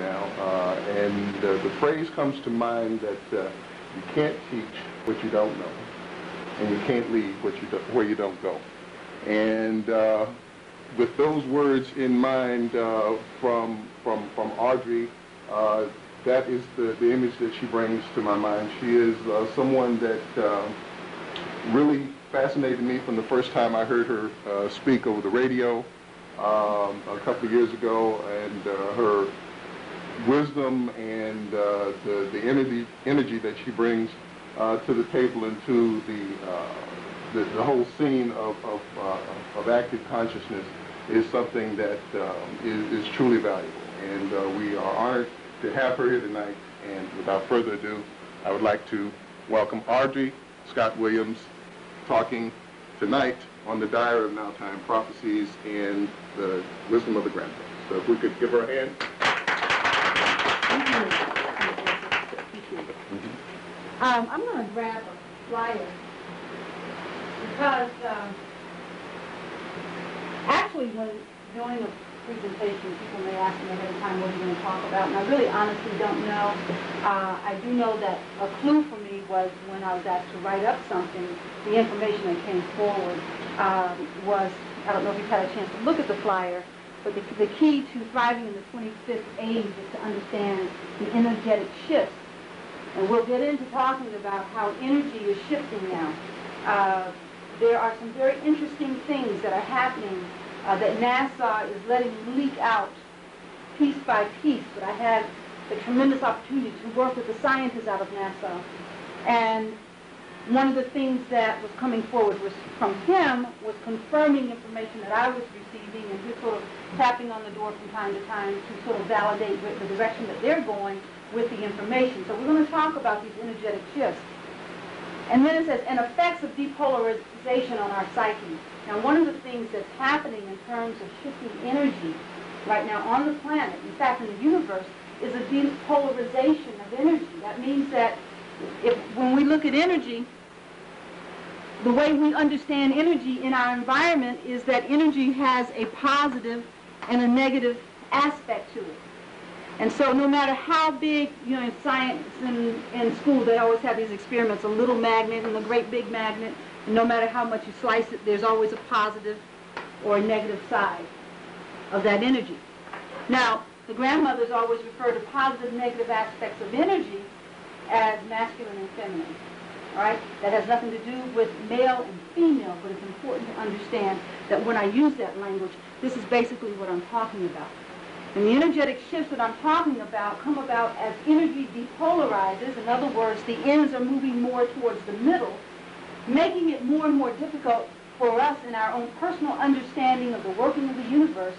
now, and the phrase comes to mind that you can't teach what you don't know, and you can't lead where you don't go. And with those words in mind from Audrie, that is the image that she brings to my mind. She is someone that really fascinated me from the first time I heard her speak over the radio a couple of years ago, and her wisdom and the energy that she brings to the table and to the whole scene of active consciousness is something that is truly valuable. And we are honored to have her here tonight. And without further ado, I would like to welcome Audrie Scott Williams, talking tonight on the Diary of Now-Time Prophecies and the Wisdom of the Grandmothers. So if we could give her a hand. I'm going to grab a flyer because actually when doing a presentation, people may ask me ahead of time what are you going to talk about, and I really honestly don't know. I do know that a clue for me was when I was asked to write up something, the information that came forward was, I don't know if you've had a chance to look at the flyer, but the key to thriving in the 25th age is to understand the energetic shifts. And we'll get into talking about how energy is shifting now. There are some very interesting things that are happening that NASA is letting leak out piece by piece, but I had the tremendous opportunity to work with the scientists out of NASA. And one of the things that was coming forward from him was confirming information that I was receiving, and just sort of tapping on the door from time to time to sort of validate the direction that they're going with the information. So we're going to talk about these energetic shifts. And then it says, and effects of depolarization on our psyche. Now, one of the things that's happening in terms of shifting energy right now on the planet, in fact in the universe, is a depolarization of energy. That means that when we look at energy, the way we understand energy in our environment is that energy has a positive and a negative aspect to it. And so no matter how big, in science and in school, they always have these experiments, a little magnet and a great big magnet, and no matter how much you slice it, there's always a positive or a negative side of that energy. Now, the grandmothers always refer to positive and negative aspects of energy as masculine and feminine. All right? That has nothing to do with male and female, but it's important to understand that when I use that language, this is basically what I'm talking about. And the energetic shifts that I'm talking about come about as energy depolarizes. In other words, the ends are moving more towards the middle, making it more and more difficult for us in our own personal understanding of the working of the universe,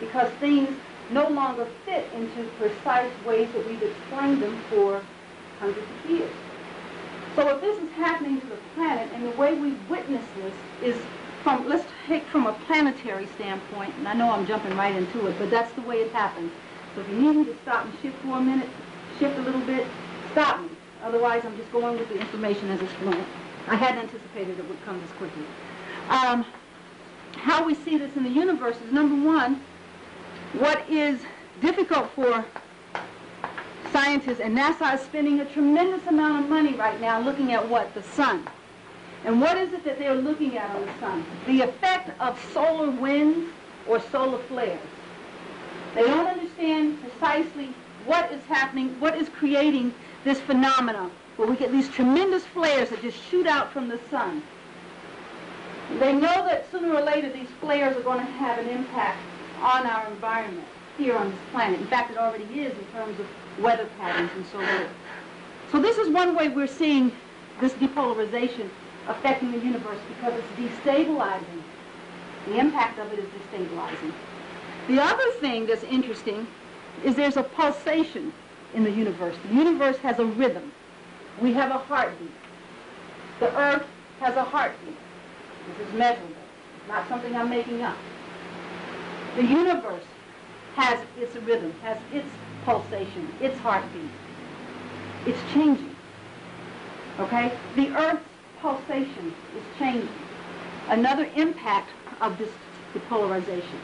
because things no longer fit into precise ways that we've explained them for hundreds of years. So if this is happening to the planet, and the way we witness this is from, let's take from a planetary standpoint, and I know I'm jumping right into it, but that's the way it happens. So if you need me to stop and shift for a minute, shift a little bit, stop me. Otherwise, I'm just going with the information as it's flowing. I hadn't anticipated it would come this quickly. How we see this in the universe is, number one, what is difficult for scientists, and NASA is spending a tremendous amount of money right now looking at what? The sun. And what is it that they're looking at on the sun? The effect of solar winds or solar flares. They don't understand precisely what is happening, what is creating this phenomena where we get these tremendous flares that just shoot out from the sun. They know that sooner or later these flares are going to have an impact on our environment here on this planet. In fact, it already is in terms of weather patterns and so forth. So this is one way we're seeing this depolarization affecting the universe, because it's destabilizing. The impact of it is destabilizing. The other thing that's interesting is there's a pulsation in the universe. The universe has a rhythm. We have a heartbeat. The earth has a heartbeat. This is measurable. It's not something I'm making up. The universe has its rhythm, has its pulsation, its heartbeat. It's changing. Okay? The earth's pulsation is changing. Another impact of this depolarization.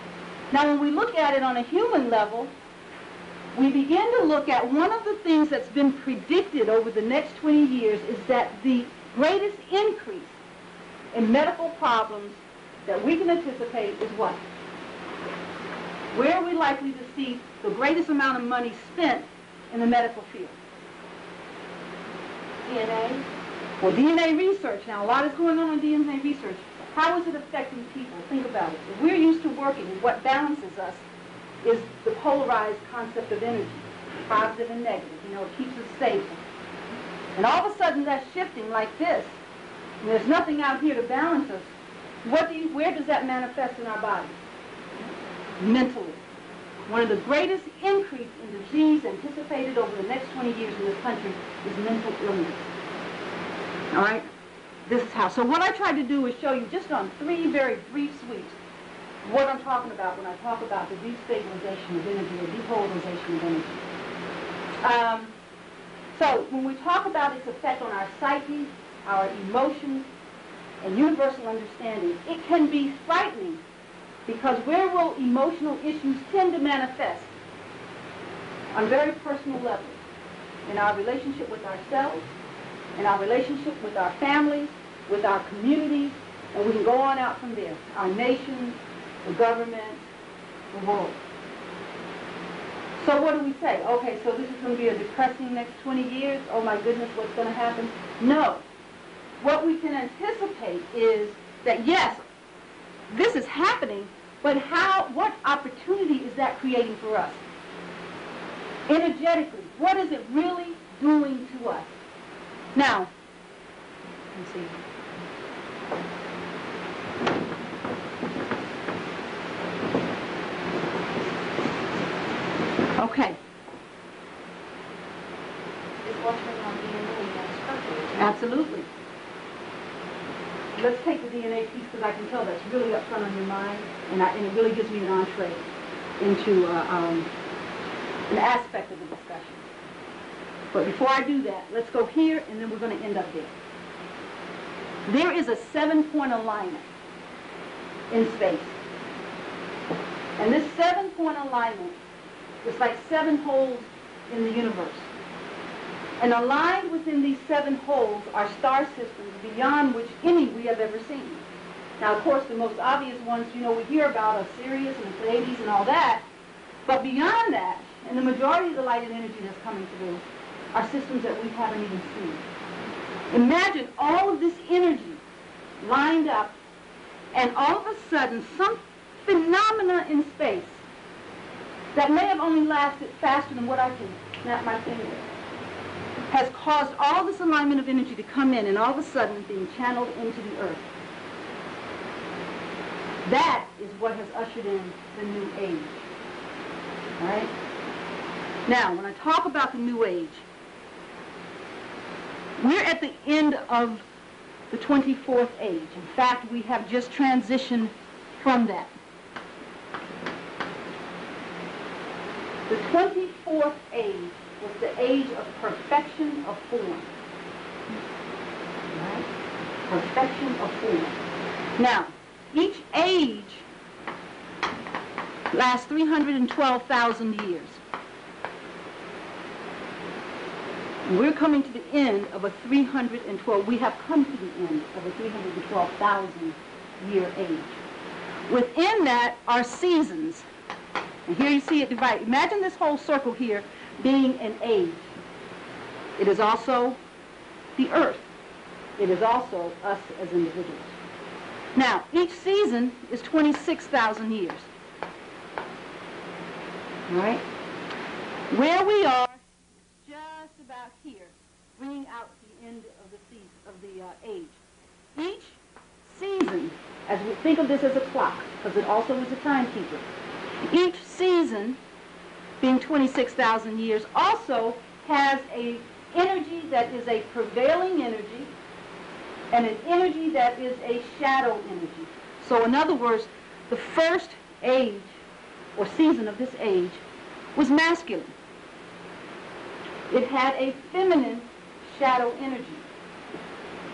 Now, when we look at it on a human level, we begin to look at one of the things that's been predicted over the next 20 years is that the greatest increase in medical problems that we can anticipate is what? Where are we likely to see the greatest amount of money spent in the medical field? DNA? Well, DNA research. Now, a lot is going on in DNA research. How is it affecting people? Think about it. If we're used to working, what balances us is the polarized concept of energy, positive and negative. You know, it keeps us stable. And all of a sudden, that's shifting like this. And there's nothing out here to balance us. Where does that manifest in our bodies? Mentally. One of the greatest increase in disease anticipated over the next 20 years in this country is mental illness. All right? This is how. So what I tried to do is show you just on 3 very brief sweeps what I'm talking about when I talk about the destabilization of energy or depolarization of energy. So when we talk about its effect on our psyche, our emotions, and universal understanding, it can be frightening because where will emotional issues tend to manifest? On very personal levels. In our relationship with ourselves, in our relationship with our families, with our communities, and we can go on out from there. Our nations, the government, the world. So what do we say? Okay, so this is going to be a depressing next 20 years. Oh my goodness, what's going to happen? No. What we can anticipate is that yes, this is happening, but what opportunity is that creating for us? Energetically, what is it really doing to us? Now, let's see. Okay. Is altering on DNA and structure? Absolutely. Let's take the DNA piece because I can tell that's really up front on your mind, and it really gives me an entree into an aspect of the discussion. But before I do that, let's go here, and then we're going to end up there. There is a 7-point alignment in space. And this 7-point alignment is like 7 holes in the universe. And aligned within these 7 holes are star systems beyond which any we have ever seen. Now, of course, the most obvious ones, you know, we hear about are Sirius and the Pleiades and all that. But beyond that, and the majority of the light and energy that's coming through, are systems that we haven't even seen. Imagine all of this energy lined up, and all of a sudden, some phenomena in space that may have only lasted faster than what I can snap my finger has caused all this alignment of energy to come in and all of a sudden being channeled into the earth. That is what has ushered in the new age. All right? Now, when I talk about the new age, we're at the end of the 24th age. In fact, we have just transitioned from that. The 24th age was the age of perfection of form. Right? Perfection of form. Now, each age lasts 312,000 years. We're coming to the end of a 312, we have come to the end of a 312,000 year age. Within that are seasons. And here you see it divided. Imagine this whole circle here being an age. It is also the earth. It is also us as individuals. Now, each season is 26,000 years. All right? Where we are, just about here, bringing out the end of the season, of the age. Each season, as we think of this as a clock, because it also is a timekeeper, each season, being 26,000 years, also has an energy that is a prevailing energy and an energy that is a shadow energy. So in other words, the first age or season of this age was masculine. It had a feminine shadow energy.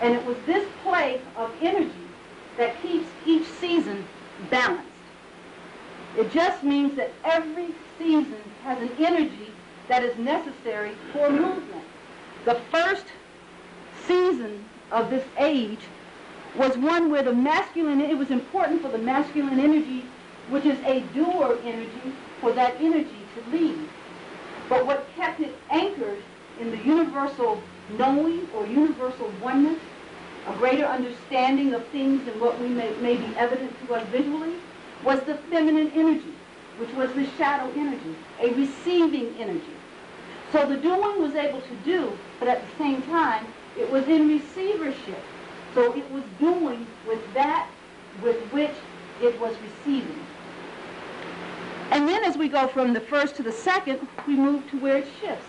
And it was this play of energy that keeps each season balanced. It just means that every season has an energy that is necessary for movement. The first season of this age was one where the masculine, it was important for the masculine energy, which is a doer energy, for that energy to lead. But what kept it anchored in the universal knowing or universal oneness, a greater understanding of things than what we may be evident to us visually, was the feminine energy, which was the shadow energy, a receiving energy. So the doing was able to do, but at the same time, it was in receivership. So it was doing with that with which it was receiving. And then as we go from the first to the second, we move to where it shifts.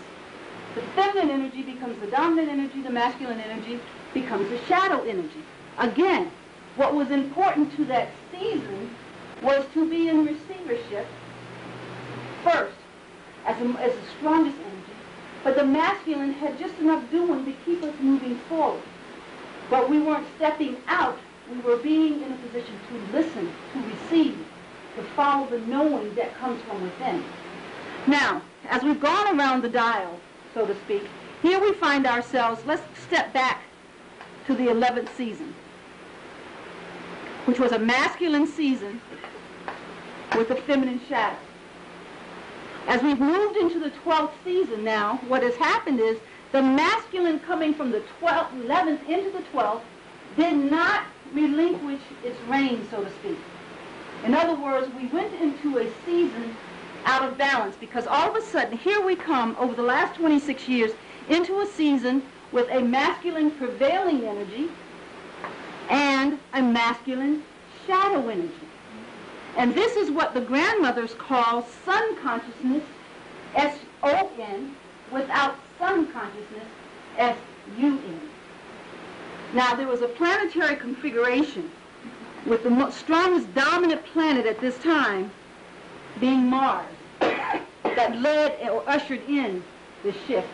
The feminine energy becomes the dominant energy, the masculine energy becomes the shadow energy. Again, what was important to that season was to be in receivership first, as the strongest energy, but the masculine had just enough doing to keep us moving forward. But we weren't stepping out, we were being in a position to listen, to receive, to follow the knowing that comes from within. Now, as we've gone around the dial, so to speak, here we find ourselves, let's step back to the 11th season, which was a masculine season with a feminine shadow. As we've moved into the 12th season now, what has happened is the masculine coming from the 11th into the 12th did not relinquish its reign, so to speak. In other words, we went into a season out of balance because all of a sudden, here we come over the last 26 years into a season with a masculine prevailing energy and a masculine shadow energy. And this is what the grandmothers call sun consciousness, S-O-N, without sun consciousness, S-U-N. Now, there was a planetary configuration with the strongest dominant planet at this time being Mars that led or ushered in the shift.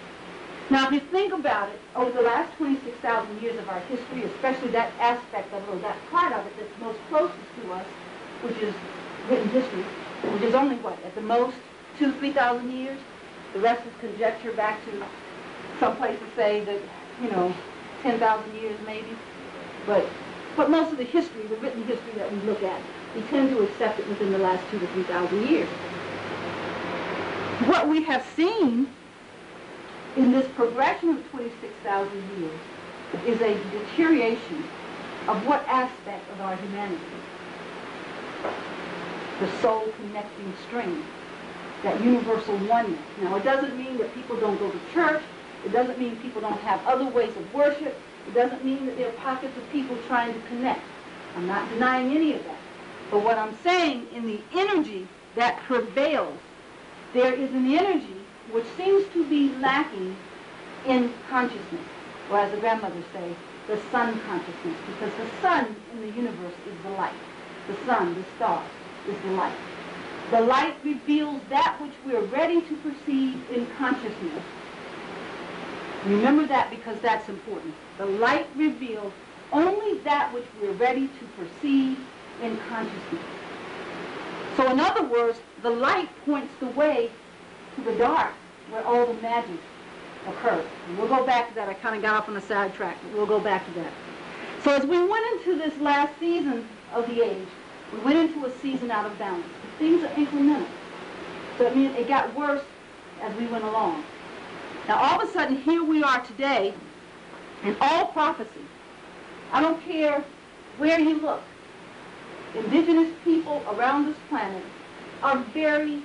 Now, if you think about it, over the last 26,000 years of our history, especially that aspect of it, or that part of it that's most closest to us, which is written history, which is only, what, at the most 2,000 to 3,000 years? The rest is conjecture back to some places say that, 10,000 years maybe. But most of the history, the written history that we look at, we tend to accept it within the last 2,000 to 3,000 years. What we have seen in this progression of 26,000 years is a deterioration of what aspect of our humanity? The soul connecting string, that universal oneness. Now, it doesn't mean that people don't go to church. It doesn't mean people don't have other ways of worship. It doesn't mean that there are pockets of people trying to connect. I'm not denying any of that. But what I'm saying, in the energy that prevails, there is an energy which seems to be lacking in consciousness, or as the grandmothers say, the sun consciousness, because the sun in the universe is the light. The sun, the star, is the light. The light reveals that which we are ready to perceive in consciousness. Remember that, because that's important. The light reveals only that which we're ready to perceive in consciousness. So in other words, the light points the way to the dark, where all the magic occurs. And we'll go back to that. I kind of got off on a sidetrack, but we'll go back to that. So as we went into this last season of the age, we went into a season out of balance. Things are incremental. So it means it got worse as we went along. Now all of a sudden, here we are today, in all prophecy. I don't care where you look. Indigenous people around this planet are very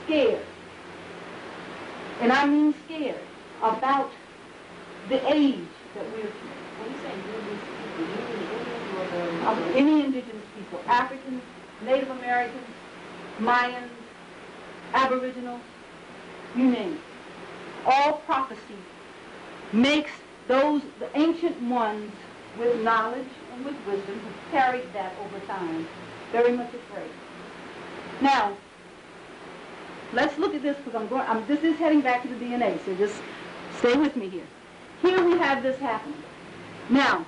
scared, and I mean scared, about the age that we're in. When you say indigenous people, Any indigenous people, Africans, Native Americans, Mayans, Aboriginals, you name it. All prophecy makes those, the ancient ones with knowledge and with wisdom, who carried that over time, very much afraid. Now, let's look at this, because this is heading back to the DNA, so just stay with me here. Here we have this happening. Now,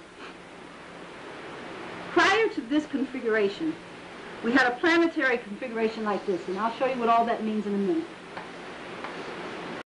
prior to this configuration, we had a planetary configuration like this, and I'll show you what all that means in a minute.